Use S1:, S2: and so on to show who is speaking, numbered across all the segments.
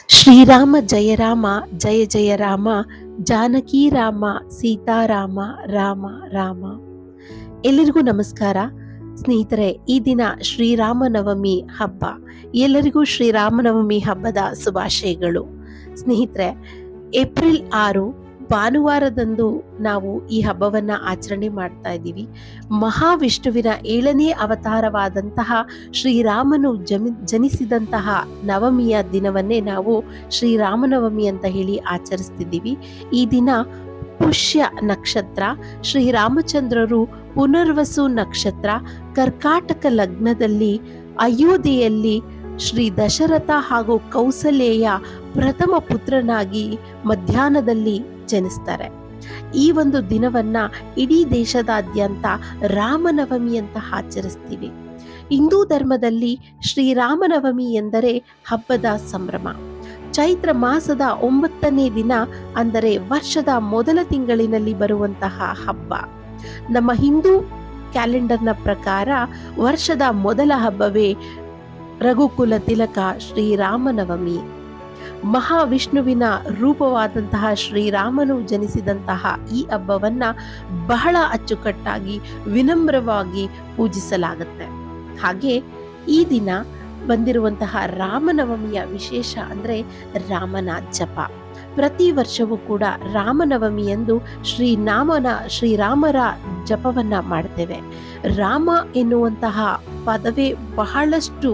S1: ಶ್ರೀರಾಮ ಜಯ ರಾಮ ಜಯ ಜಯ ರಾಮ, ಜಾನಕಿ ರಾಮ ಸೀತಾರಾಮ ರಾಮ ರಾಮ. ಎಲ್ಲರಿಗೂ ನಮಸ್ಕಾರ ಸ್ನೇಹಿತರೆ. ಈ ದಿನ ಶ್ರೀರಾಮನವಮಿ ಹಬ್ಬ. ಎಲ್ಲರಿಗೂ ಶ್ರೀರಾಮನವಮಿ ಹಬ್ಬದ ಶುಭಾಶಯಗಳು. ಸ್ನೇಹಿತರೆ, ಏಪ್ರಿಲ್ 6 ಭಾನುವಾರದಂದು ನಾವು ಈ ಹಬ್ಬವನ್ನ ಆಚರಣೆ ಮಾಡ್ತಾ ಇದ್ದೀವಿ. ಮಹಾವಿಷ್ಣುವಿನ 7ನೇ ಅವತಾರವಾದಂತಹ ಶ್ರೀರಾಮನು ಜನಿಸಿದಂತಹ ನವಮಿಯ ದಿನವನ್ನೇ ನಾವು ಶ್ರೀರಾಮನವಮಿ ಅಂತ ಹೇಳಿ ಆಚರಿಸ್ತಿದ್ದೀವಿ. ಈ ದಿನ ಪುಷ್ಯ ನಕ್ಷತ್ರ, ಶ್ರೀರಾಮಚಂದ್ರರು ಪುನರ್ವಸು ನಕ್ಷತ್ರ, ಕರ್ಕಾಟಕ ಲಗ್ನದಲ್ಲಿ ಅಯೋಧ್ಯೆಯಲ್ಲಿ ಶ್ರೀ ದಶರಥ ಹಾಗೂ ಕೌಸಲ್ಯೆಯ ಪ್ರಥಮ ಪುತ್ರನಾಗಿ ಮಧ್ಯಾಹ್ನದಲ್ಲಿ ಜನಿಸ್ತಾರೆ. ಈ ಒಂದು ದಿನವನ್ನ ಇಡೀ ದೇಶದಾದ್ಯಂತ ರಾಮನವಮಿ ಅಂತ ಆಚರಿಸ್ತೀವಿ. ಹಿಂದೂ ಧರ್ಮದಲ್ಲಿ ಶ್ರೀರಾಮನವಮಿ ಎಂದರೆ ಹಬ್ಬದ ಸಂಭ್ರಮ. ಚೈತ್ರ ಮಾಸದ 9ನೇ ದಿನ, ಅಂದರೆ ವರ್ಷದ ಮೊದಲ ತಿಂಗಳಿನಲ್ಲಿ ಬರುವಂತಹ ಹಬ್ಬ. ನಮ್ಮ ಹಿಂದೂ ಕ್ಯಾಲೆಂಡರ್ನ ಪ್ರಕಾರ ವರ್ಷದ ಮೊದಲ ಹಬ್ಬವೇ ರಘುಕುಲ ತಿಲಕ ಶ್ರೀರಾಮನವಮಿ. ಮಹಾವಿಷ್ಣುವಿನ ರೂಪವಾದಂತಹ ಶ್ರೀರಾಮನು ಜನಿಸಿದಂತಹ ಈ ಹಬ್ಬವನ್ನ ಬಹಳ ಅಚ್ಚುಕಟ್ಟಾಗಿ ವಿನಮ್ರವಾಗಿ ಪೂಜಿಸಲಾಗುತ್ತೆ. ಹಾಗೆ ಈ ದಿನ ಬಂದಿರುವಂತಹ ರಾಮನವಮಿಯ ವಿಶೇಷ ಅಂದರೆ ರಾಮನ ಜಪ. ಪ್ರತಿ ವರ್ಷವೂ ಕೂಡ ರಾಮನವಮಿಯಂದು ಶ್ರೀರಾಮರ ಜಪವನ್ನ ಮಾಡ್ತೇವೆ. ರಾಮ ಎನ್ನುವಂತಹ ಪದವೇ ಬಹಳಷ್ಟು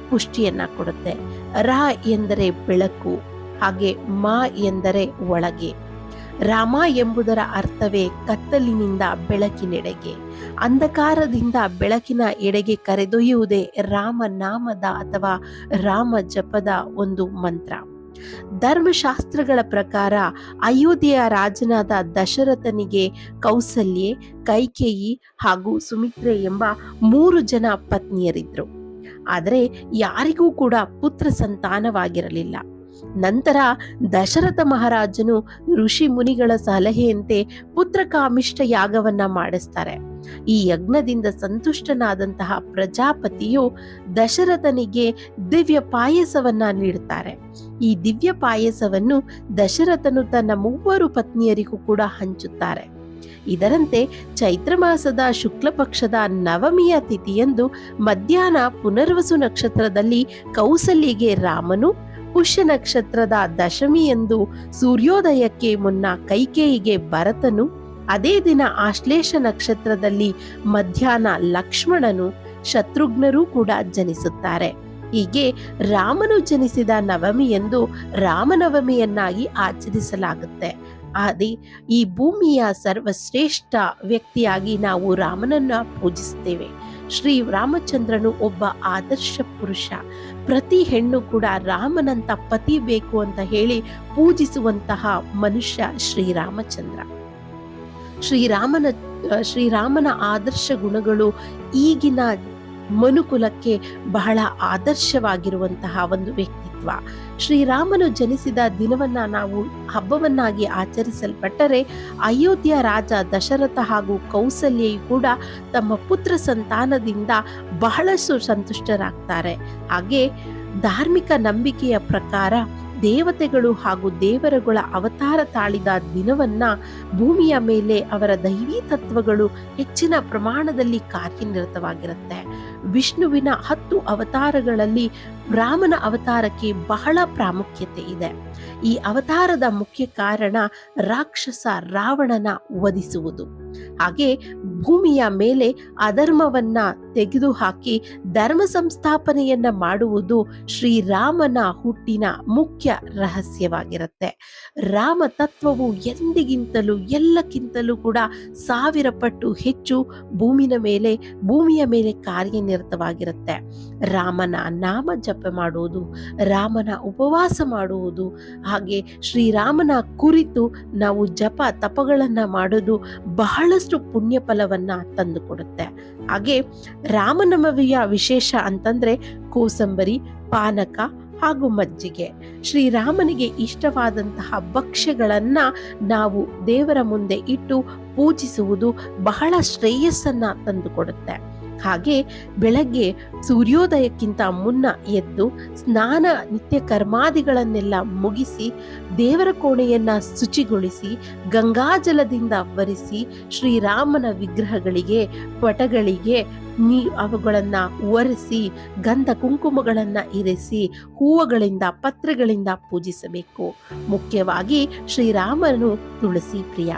S1: ಪುಷ್ಟಿಯನ್ನ ಕೊಡುತ್ತೆ. ರ ಎಂದರೆ ಬೆಳಕು, ಹಾಗೆ ಮ ಎಂದರೆ ಒಳಗೆ. ರಾಮ ಎಂಬುದರ ಅರ್ಥವೇ ಕತ್ತಲಿನಿಂದ ಬೆಳಕಿನೆಡೆಗೆ, ಅಂಧಕಾರದಿಂದ ಬೆಳಕಿನ ಎಡೆಗೆ ಕರೆದೊಯ್ಯುವುದೇ ರಾಮನಾಮದ ಅಥವಾ ರಾಮ ಜಪದ ಒಂದು ಮಂತ್ರ. ಧರ್ಮಶಾಸ್ತ್ರಗಳ ಪ್ರಕಾರ ಅಯೋಧ್ಯೆಯ ರಾಜನಾದ ದಶರಥನಿಗೆ ಕೌಸಲ್ಯೆ, ಕೈಕೇಯಿ ಹಾಗೂ ಸುಮಿತ್ರೆ ಎಂಬ 3 ಜನ ಪತ್ನಿಯರಿದ್ರು. ಆದರೆ ಯಾರಿಗೂ ಕೂಡ ಪುತ್ರ ಸಂತಾನವಾಗಿರಲಿಲ್ಲ. ನಂತರ ದಶರಥ ಮಹಾರಾಜನು ಋಷಿ ಮುನಿಗಳ ಸಲಹೆಯಂತೆ ಪುತ್ರಕಾಮಿಷ್ಟ ಯಾಗವನ್ನ ಮಾಡಿಸ್ತಾರೆ. ಈ ಯಜ್ಞದಿಂದ ಸಂತುಷ್ಟನಾದಂತಹ ಪ್ರಜಾಪತಿಯು ದಶರಥನಿಗೆ ದಿವ್ಯ ಪಾಯಸವನ್ನ ನೀಡುತ್ತಾರೆ. ಈ ದಿವ್ಯ ಪಾಯಸವನ್ನು ದಶರಥನು ತನ್ನ 3 ಪತ್ನಿಯರಿಗೂ ಕೂಡ ಹಂಚುತ್ತಾರೆ. ಇದರಂತೆ ಚೈತ್ರ ಮಾಸದ ಶುಕ್ಲ ಪಕ್ಷದ ನವಮಿಯ ತಿಥಿಯಂದು ಮಧ್ಯಾಹ್ನ ಪುನರ್ವಸು ನಕ್ಷತ್ರದಲ್ಲಿ ಕೌಸಲ್ಯಗೆ ರಾಮನು, ಪುಷ್ಯ ನಕ್ಷತ್ರದ ದಶಮಿಯಂದು ಸೂರ್ಯೋದಯಕ್ಕೆ ಮುನ್ನ ಕೈಕೇಯಿಗೆ ಭರತನು, ಅದೇ ದಿನ ಆಶ್ಲೇಷ ನಕ್ಷತ್ರದಲ್ಲಿ ಮಧ್ಯಾಹ್ನ ಲಕ್ಷ್ಮಣನು, ಶತ್ರುಘ್ನರೂ ಕೂಡ ಜನಿಸುತ್ತಾರೆ. ಹೀಗೆ ರಾಮನು ಜನಿಸಿದ ನವಮಿಯಂದು ರಾಮನವಮಿಯನ್ನಾಗಿ ಆಚರಿಸಲಾಗುತ್ತೆ. ಆದಿ ಈ ಭೂಮಿಯ ಸರ್ವಶ್ರೇಷ್ಠ ವ್ಯಕ್ತಿಯಾಗಿ ನಾವು ರಾಮನನ್ನ ಪೂಜಿಸ್ತೇವೆ. ಶ್ರೀ ರಾಮಚಂದ್ರನು ಒಬ್ಬ ಆದರ್ಶ ಪುರುಷ. ಪ್ರತಿ ಹೆಣ್ಣು ಕೂಡ ರಾಮನಂತ ಪತಿ ಬೇಕು ಅಂತ ಹೇಳಿ ಪೂಜಿಸುವಂತಹ ಮನುಷ್ಯ ಶ್ರೀರಾಮಚಂದ್ರ. ಶ್ರೀರಾಮನ ಆದರ್ಶ ಗುಣಗಳು ಈಗಿನ ಮನುಕುಲಕ್ಕೆ ಬಹಳ ಆದರ್ಶವಾಗಿರುವಂತಹ ಒಂದು ವ್ಯಕ್ತಿತ್ವ. ಶ್ರೀರಾಮನು ಜನಿಸಿದ ದಿನವನ್ನ ನಾವು ಹಬ್ಬವನ್ನಾಗಿ ಆಚರಿಸಲ್ಪಟ್ಟರೆ ಅಯೋಧ್ಯ ರಾಜ ದಶರಥ ಹಾಗೂ ಕೌಸಲ್ಯೆಯು ಕೂಡ ತಮ್ಮ ಪುತ್ರ ಸಂತಾನದಿಂದ ಬಹಳಷ್ಟು ಸಂತುಷ್ಟರಾಗ್ತಾರೆ. ಹಾಗೆ ಧಾರ್ಮಿಕ ನಂಬಿಕೆಯ ಪ್ರಕಾರ ದೇವತೆಗಳು ಹಾಗೂ ದೇವರುಗಳ ಅವತಾರ ತಾಳಿದ ದಿನವನ್ನ ಭೂಮಿಯ ಮೇಲೆ ಅವರ ದೈವಿ ತತ್ವಗಳು ಹೆಚ್ಚಿನ ಪ್ರಮಾಣದಲ್ಲಿ ಕಾರ್ಯನಿರತವಾಗಿರುತ್ತೆ. ವಿಷ್ಣುವಿನ 10 ಅವತಾರಗಳಲ್ಲಿ ರಾಮನ ಅವತಾರಕ್ಕೆ ಬಹಳ ಪ್ರಾಮುಖ್ಯತೆ ಇದೆ. ಈ ಅವತಾರದ ಮುಖ್ಯ ಕಾರಣ ರಾಕ್ಷಸ ರಾವಣನ ವಧಿಸುವುದು, ಹಾಗೆ ಭೂಮಿಯ ಮೇಲೆ ಅಧರ್ಮವನ್ನ ತೆಗೆದುಹಾಕಿ ಧರ್ಮ ಸಂಸ್ಥಾಪನೆಯನ್ನ ಮಾಡುವುದು ಶ್ರೀರಾಮನ ಹುಟ್ಟಿನ ಮುಖ್ಯ ರಹಸ್ಯವಾಗಿರುತ್ತೆ. ರಾಮ ತತ್ವವು ಎಂದಿಗಿಂತಲೂ ಎಲ್ಲಕ್ಕಿಂತಲೂ ಕೂಡ 1000 ಪಟ್ಟು ಹೆಚ್ಚು ಭೂಮಿಯ ಮೇಲೆ ಕಾರ್ಯನಿರತವಾಗಿರುತ್ತೆ. ರಾಮನ ನಾಮ ಜಪ ಮಾಡುವುದು, ರಾಮನ ಉಪವಾಸ ಮಾಡುವುದು, ಹಾಗೆ ಶ್ರೀರಾಮನ ಕುರಿತು ನಾವು ಜಪ ತಪಗಳನ್ನ ಮಾಡೋದು ಬಹಳಷ್ಟು ಪುಣ್ಯ ಫಲವನ್ನ ತಂದುಕೊಡುತ್ತೆ. ಹಾಗೆ ರಾಮನವಮಿಯ ವಿಶೇಷ ಅಂತಂದ್ರೆ ಕೋಸಂಬರಿ, ಪಾನಕ ಹಾಗೂ ಮಜ್ಜಿಗೆ. ಶ್ರೀರಾಮನಿಗೆ ಇಷ್ಟವಾದಂತಹ ಭಕ್ಷ್ಯಗಳನ್ನ ನಾವು ದೇವರ ಮುಂದೆ ಇಟ್ಟು ಪೂಜಿಸುವುದು ಬಹಳ ಶ್ರೇಯಸ್ಸನ್ನ ತಂದುಕೊಡುತ್ತೆ. ಹಾಗೆ ಬೆಳಗ್ಗೆ ಸೂರ್ಯೋದಯಕ್ಕಿಂತ ಮುನ್ನ ಎದ್ದು ಸ್ನಾನ ನಿತ್ಯ ಕರ್ಮಾದಿಗಳನ್ನೆಲ್ಲ ಮುಗಿಸಿ ದೇವರ ಕೋಣೆಯನ್ನ ಶುಚಿಗೊಳಿಸಿ ಗಂಗಾಜಲದಿಂದ ಒರೆಸಿ ಶ್ರೀರಾಮನ ವಿಗ್ರಹಗಳಿಗೆ ಪಟಗಳಿಗೆ ಅವುಗಳನ್ನ ಒರೆಸಿ ಗಂಧ ಕುಂಕುಮಗಳನ್ನ ಇರಿಸಿ ಹೂವುಗಳಿಂದ ಪತ್ರೆಗಳಿಂದ ಪೂಜಿಸಬೇಕು. ಮುಖ್ಯವಾಗಿ ಶ್ರೀರಾಮನು ತುಳಸಿ ಪ್ರಿಯ,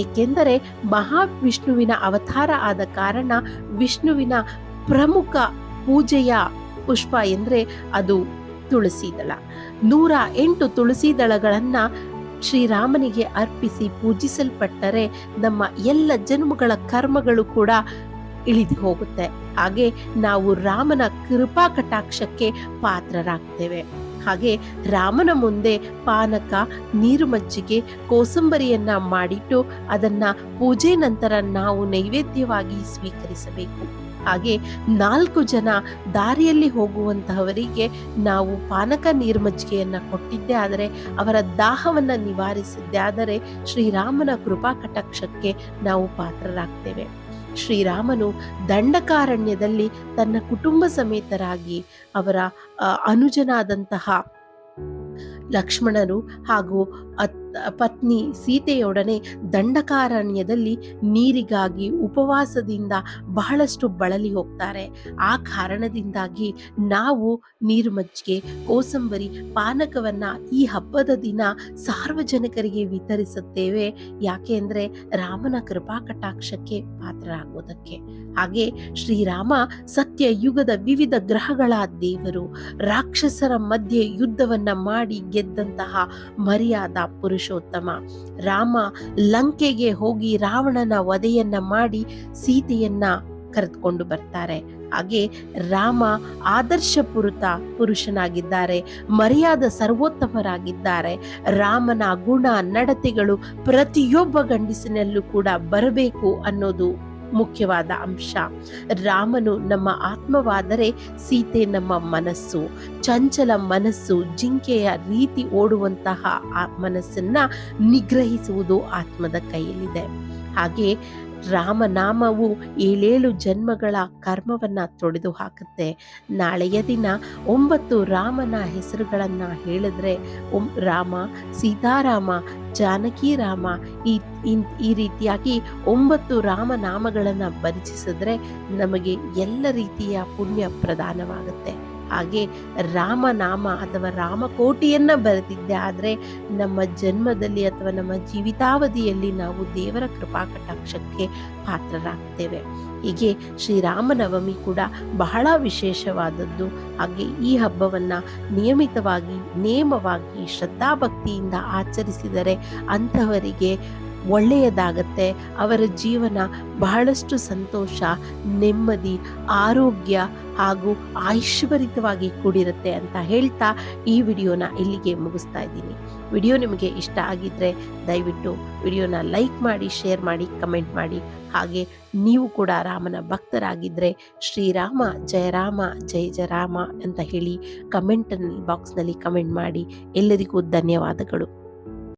S1: ಏಕೆಂದರೆ ಮಹಾವಿಷ್ಣುವಿನ ಅವತಾರ ಆದ ಕಾರಣ ವಿಷ್ಣುವಿನ ಪ್ರಮುಖ ಪೂಜೆಯ ಪುಷ್ಪ ಎಂದ್ರೆ ಅದು ತುಳಸಿ ದಳ. 108 ತುಳಸಿ ದಳಗಳನ್ನ ಶ್ರೀರಾಮನಿಗೆ ಅರ್ಪಿಸಿ ಪೂಜಿಸಲ್ಪಟ್ಟರೆ ನಮ್ಮ ಎಲ್ಲ ಜನ್ಮಗಳ ಕರ್ಮಗಳು ಕೂಡ ಇಳಿದು ಹೋಗುತ್ತೆ. ಹಾಗೆ ನಾವು ರಾಮನ ಕೃಪಾ ಕಟಾಕ್ಷಕ್ಕೆ ಪಾತ್ರರಾಗ್ತೇವೆ. ಹಾಗೆ ರಾಮನ ಮುಂದೆ ಪಾನಕ, ನೀರು ಮಜ್ಜಿಗೆ, ಕೋಸಂಬರಿಯನ್ನ ಮಾಡಿಟ್ಟು ಅದನ್ನ ಪೂಜೆ ನಂತರ ನಾವು ನೈವೇದ್ಯವಾಗಿ ಸ್ವೀಕರಿಸಬೇಕು. ಹಾಗೆ 4 ಜನ ದಾರಿಯಲ್ಲಿ ಹೋಗುವಂತಹವರಿಗೆ ನಾವು ಪಾನಕ ನೀರು ಮಜ್ಜಿಗೆಯನ್ನ ಕೊಟ್ಟಿದ್ದೇ ಆದರೆ, ಅವರ ದಾಹವನ್ನ ನಿವಾರಿಸಿದ್ದೇ ಆದರೆ ಶ್ರೀರಾಮನ ಕೃಪಾ ಕಟಾಕ್ಷಕ್ಕೆ ನಾವು ಪಾತ್ರರಾಗ್ತೇವೆ. ಶ್ರೀರಾಮನು ದಂಡಕಾರಣ್ಯದಲ್ಲಿ ತನ್ನ ಕುಟುಂಬ ಸಮೇತರಾಗಿ ಅವರ ಅನುಜನಾದಂತಹ ಲಕ್ಷ್ಮಣರು ಹಾಗೂ ಪತ್ನಿ ಸೀತೆಯೊಡನೆ ದಂಡಕಾರಣ್ಯದಲ್ಲಿ ನೀರಿಗಾಗಿ ಉಪವಾಸದಿಂದ ಬಹಳಷ್ಟು ಬಳಲಿ ಹೋಗ್ತಾರೆ. ಆ ಕಾರಣದಿಂದಾಗಿ ನಾವು ನೀರು ಮಜ್ಜಿಗೆ, ಕೋಸಂಬರಿ, ಪಾನಕವನ್ನ ಈ ಹಬ್ಬದ ದಿನ ಸಾರ್ವಜನಿಕರಿಗೆ ವಿತರಿಸುತ್ತೇವೆ. ಯಾಕೆ ಅಂದ್ರೆ ರಾಮನ ಕೃಪಾ ಕಟಾಕ್ಷಕ್ಕೆ ಪಾತ್ರರಾಗುವುದಕ್ಕೆ. ಹಾಗೆ ಶ್ರೀರಾಮ ಸತ್ಯ ಯುಗದ ವಿವಿಧ ಗ್ರಹಗಳ ದೇವರು, ರಾಕ್ಷಸರ ಮಧ್ಯೆ ಯುದ್ಧವನ್ನ ಮಾಡಿ ಗೆದ್ದಂತಹ ಮರ್ಯಾದ ಪುರುಷೋತ್ತಮ ರಾಮ ಲಂಕೆಗೆ ಹೋಗಿ ರಾವಣನ ವಧೆಯನ್ನ ಮಾಡಿ ಸೀತೆಯನ್ನ ಕರೆದುಕೊಂಡು ಬರ್ತಾರೆ. ಹಾಗೆ ರಾಮ ಆದರ್ಶ ಪುರುಷನಾಗಿದ್ದಾರೆ, ಮರ್ಯಾದ ಸರ್ವೋತ್ತಮರಾಗಿದ್ದಾರೆ. ರಾಮನ ಗುಣ ನಡತೆಗಳು ಪ್ರತಿಯೊಬ್ಬ ಗಂಡಸಿನಲ್ಲೂ ಕೂಡ ಬರಬೇಕು ಅನ್ನೋದು ಮುಖ್ಯವಾದ ಅಂಶ. ರಾಮನು ನಮ್ಮ ಆತ್ಮವಾದರೆ ಸೀತೆ ನಮ್ಮ ಮನಸ್ಸು. ಚಂಚಲ ಮನಸ್ಸು ಜಿಂಕೆಯ ರೀತಿ ಓಡುವಂತಹ ಆ ಮನಸ್ಸನ್ನ ನಿಗ್ರಹಿಸುವುದು ಆತ್ಮದ ಕೈಯಲ್ಲಿದೆ. ಹಾಗೆ ರಾಮನಾಮವು 7 ಜನ್ಮಗಳ ಕರ್ಮವನ್ನ ತೊಡೆದು ಹಾಕುತ್ತೆ. ನಾಳೆಯ ದಿನ 9 ರಾಮನ ಹೆಸರುಗಳನ್ನ ಹೇಳಿದ್ರೆ ರಾಮ, ಸೀತಾರಾಮ, ಜಾನಕಿ ರಾಮ, ಈ ರೀತಿಯಾಗಿ 9 ರಾಮನಾಮಗಳನ್ನ ಭಜಿಸಿದ್ರೆ ನಮಗೆ ಎಲ್ಲ ರೀತಿಯ ಪುಣ್ಯ ಪ್ರದಾನವಾಗುತ್ತೆ. ಹಾಗೆ ರಾಮನಾಮ ಅಥವಾ ರಾಮಕೋಟಿಯನ್ನ ಬರೆದಿದ್ದೆ ಆದರೆ ನಮ್ಮ ಜನ್ಮದಲ್ಲಿ ಅಥವಾ ನಮ್ಮ ಜೀವಿತಾವಧಿಯಲ್ಲಿ ನಾವು ದೇವರ ಕೃಪಾ ಕಟಾಕ್ಷಕ್ಕೆ ಪಾತ್ರರಾಗ್ತೇವೆ. ಹೀಗೆ ಶ್ರೀರಾಮನವಮಿ ಕೂಡ ಬಹಳ ವಿಶೇಷವಾದದ್ದು. ಹಾಗೆ ಈ ಹಬ್ಬವನ್ನ ನಿಯಮಿತವಾಗಿ ನೇಮವಾಗಿ ಶ್ರದ್ಧಾಭಕ್ತಿಯಿಂದ ಆಚರಿಸಿದರೆ ಅಂತಹವರಿಗೆ ಒಳ್ಳೆಯದಾಗತ್ತೆ. ಅವರ ಜೀವನ ಬಹಳಷ್ಟು ಸಂತೋಷ, ನೆಮ್ಮದಿ, ಆರೋಗ್ಯ ಹಾಗೂ ಐಶ್ವರ್ಯವಾಗಿ ಕೂಡಿರುತ್ತೆ ಅಂತ ಹೇಳ್ತಾ ಈ ವಿಡಿಯೋನ ಇಲ್ಲಿಗೆ ಮುಗಿಸ್ತಾ ಇದ್ದೀನಿ. ವಿಡಿಯೋ ನಿಮಗೆ ಇಷ್ಟ ಆಗಿದ್ರೆ ದಯವಿಟ್ಟು ವಿಡಿಯೋನ ಲೈಕ್ ಮಾಡಿ, ಶೇರ್ ಮಾಡಿ, ಕಮೆಂಟ್ ಮಾಡಿ. ಹಾಗೆ ನೀವು ಕೂಡ ರಾಮನ ಭಕ್ತರಾಗಿದ್ದರೆ ಶ್ರೀರಾಮ ಜಯ ರಾಮ ಜಯ ಜಯ ರಾಮ ಅಂತ ಹೇಳಿ ಕಮೆಂಟ್ ಬಾಕ್ಸ್ನಲ್ಲಿ ಕಮೆಂಟ್ ಮಾಡಿ. ಎಲ್ಲರಿಗೂ ಧನ್ಯವಾದಗಳು.